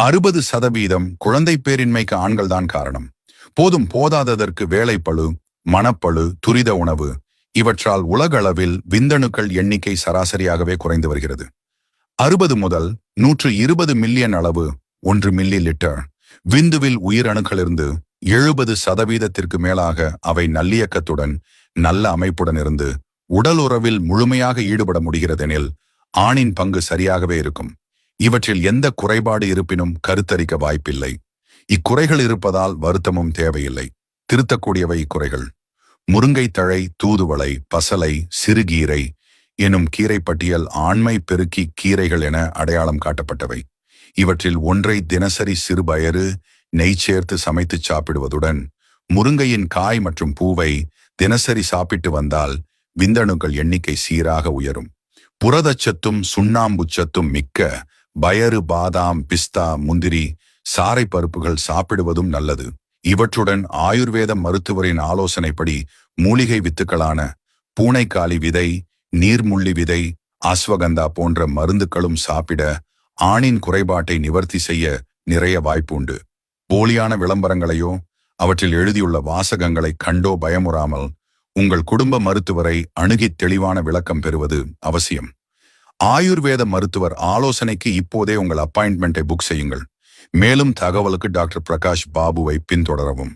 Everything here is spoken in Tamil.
60% குழந்தை பேரின்மைக்கு ஆண்கள்தான் காரணம். போதாததற்கு வேலைப்பளு, மனப்பளு, துரித உணவு இவற்றால் உலகளவில் விந்தணுக்கள் எண்ணிக்கை சராசரியாகவே குறைந்து வருகிறது. 60 முதல் 120 மில்லியன் அளவு 1 மில்லி லிட்டர் விந்துவில் உயிரணுக்களிருந்து 70% மேலாக அவை நல்லியக்கத்துடன் நல்ல அமைப்புடன் இருந்து உடல் உறவில் முழுமையாக ஈடுபட முடிகிறதெனில் ஆணின் பங்கு சரியாகவே இருக்கும். இவற்றில் எந்த குறைபாடு இருப்பினும் கருத்தரிக்க வாய்ப்பில்லை. இக்குறைகள் இருப்பதால் வருத்தமும் தேவையில்லை. திருத்தக்கூடியவை இக்குறைகள்: முருங்கை தழை, தூதுவளை, பசலை, சிறுகீரை எனும் கீரை பட்டியல் ஆண்மை பெருக்கி கீரைகள் என அடையாளம் காட்டப்பட்டவை. இவற்றில் ஒன்றை தினசரி சிறுபயறு நெய் சேர்த்து சமைத்து சாப்பிடுவதுடன் முருங்கையின் காய் மற்றும் பூவை தினசரி சாப்பிட்டு வந்தால் விந்தணுக்கள் எண்ணிக்கை சீராக உயரும். புரதச்சத்தும் சுண்ணாம்புச்சத்தும் மிக்க பயறு, பாதாம், பிஸ்தா, முந்திரி, சாறை பருப்புகள் சாப்பிடுவதும் நல்லது. இவற்றுடன் ஆயுர்வேத மருத்துவரின் ஆலோசனைப்படி மூலிகை வித்துக்களான பூனைக்காளி விதை, நீர்முள்ளி விதை, அஸ்வகந்தா போன்ற மருந்துகளும் சாப்பிட ஆணின் குறைபாட்டை நிவர்த்தி செய்ய நிறைய வாய்ப்பு உண்டு. போலியான விளம்பரங்களையோ அவற்றில் எழுதியுள்ள வாசகங்களை கண்டோ பயமுறாமல் உங்கள் குடும்ப மருத்துவரை அணுகி தெளிவான விளக்கம் பெறுவது அவசியம். ஆயுர்வேத மருத்துவர் ஆலோசனைக்கு இப்போதே உங்கள் அப்பாயின்மெண்ட்டை புக் செய்யுங்கள். மேலும் தகவலுக்கு டாக்டர் பிரகாஷ் பாபுவை பின்தொடரவும்.